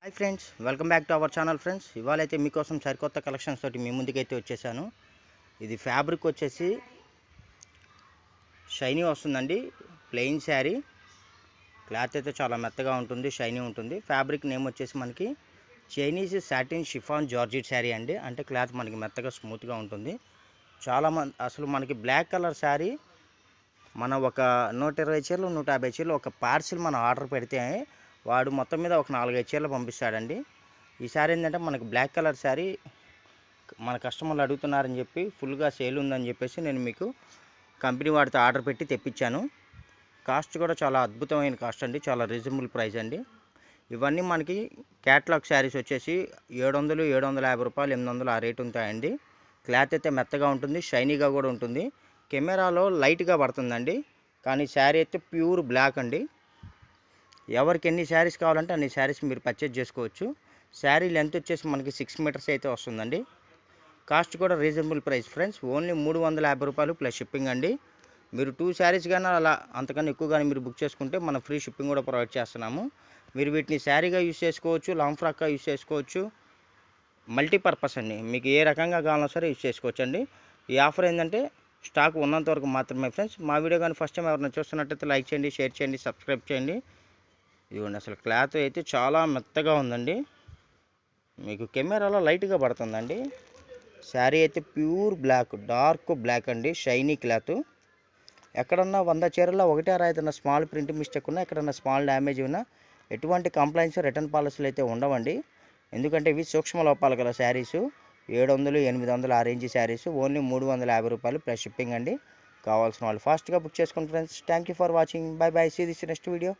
Hi friends, welcome back to our channel friends. ఇవాళైతే మీకోసం సరికొత్త కలెక్షన్స్ తోటి మీ ముందుకైతే వచ్చేసాను. ఇది ఫ్యాబ్రిక్ వచ్చేసి షైనీ వస్తుందండి. ప్లెయిన్ శారీ, క్లాత్ అయితే చాలా మెత్తగా ఉంటుంది, షైనీ ఉంటుంది. ఫ్యాబ్రిక్ నేమ్ వచ్చేసి మనకి Chinese satin chiffon georgette sari అండి. అంటే క్లాత్ మనకి మెత్తగా స్మూత్గా ఉంటుంది. చాలామంది అసలు మనకి బ్లాక్ కలర్ శారీ మన ఒక 120 చీరలు 150 చీరలు ఒక పార్సిల్ మనం ఆర్డర్ పెడితే వాడు మొత్తం మీద ఒక 4-5 చీరలు పంపిస్తాడండి. ఈ శారీ ఏంటంటే మనకి బ్లాక్ కలర్ శారీ మన కస్టమర్లు అడుగుతున్నారని చెప్పి ఫుల్గా సేల్ ఉందని చెప్పేసి నేను మీకు కంపెనీ వాడితో ఆర్డర్ పెట్టి తెప్పించాను. కాస్ట్ కూడా చాలా అద్భుతమైన కాస్ట్ అండి, చాలా రీజనబుల్ ప్రైస్ అండి. ఇవన్నీ మనకి క్యాటలాగ్ శారీస్ వచ్చేసి 700, 750 రూపాయలు, 800 ఆ రేట్ ఉంటాయండి. క్లాత్ అయితే మెత్తగా ఉంటుంది, షైనీగా కూడా ఉంటుంది. కెమెరాలో లైట్గా పడుతుందండి, కానీ శారీ అయితే ప్యూర్ బ్లాక్ అండి. ఎవరికి ఎన్ని శారీస్ కావాలంటే అన్ని శారీస్ మీరు పర్చేజ్ చేసుకోవచ్చు. శారీ లెంత్ వచ్చేసి మనకి 6 మీటర్స్ అయితే వస్తుందండి. కాస్ట్ కూడా రీజనబుల్ ప్రైస్ ఫ్రెండ్స్. ఓన్లీ 350 రూపాయలు ప్లస్ షిప్పింగ్ అండి. మీరు 2 శారీస్ కానీ అలా అంతకన్నా ఎక్కువ కానీ మీరు బుక్ చేసుకుంటే మనం ఫ్రీ షిప్పింగ్ కూడా ప్రొవైడ్ చేస్తున్నాము. మీరు వీటిని శారీగా యూజ్ చేసుకోవచ్చు, లాంగ్ ఫ్రాక్గా యూజ్ చేసుకోవచ్చు, మల్టీపర్పస్ అండి. మీకు ఏ రకంగా కావాలన్నా సరే యూజ్ చేసుకోవచ్చు అండి. ఈ ఆఫర్ ఏంటంటే స్టాక్ ఉన్నంత వరకు మాత్రమే ఫ్రెండ్స్. మా వీడియో కానీ ఫస్ట్ టైం ఎవరైనా చూస్తున్నట్టయితే లైక్ చేయండి, షేర్ చేయండి, సబ్స్క్రైబ్ చేయండి. ఇదిగోండి, అసలు క్లాత్ అయితే చాలా మెత్తగా ఉందండి. మీకు కెమెరాలో లైట్గా పడుతుందండి. శారీ అయితే ప్యూర్ బ్లాక్, డార్క్ బ్లాక్ అండి, షైనీ క్లాత్. ఎక్కడన్నా 100 చీరల్లో 1 ఏదైనా స్మాల్ ప్రింట్ మిస్టేక్ ఉన్నా, ఎక్కడన్నా స్మాల్ డ్యామేజ్ ఉన్నా ఎటువంటి కంప్లైంట్స్, రిటర్న్ పాలసీలు అయితే ఉండవండి. ఎందుకంటే ఇవి సూక్ష్మ లోపాలు గల శారీసు. 700, 800 ఆ రేంజ్ శారీస్. ఓన్లీ 350 రూపాయలు ప్లస్ షిప్పింగ్ అండి. కావాల్సిన వాళ్ళు ఫాస్ట్గా బుక్ చేసుకోండి friends. Thank you for watching. Bye bye. See this next video.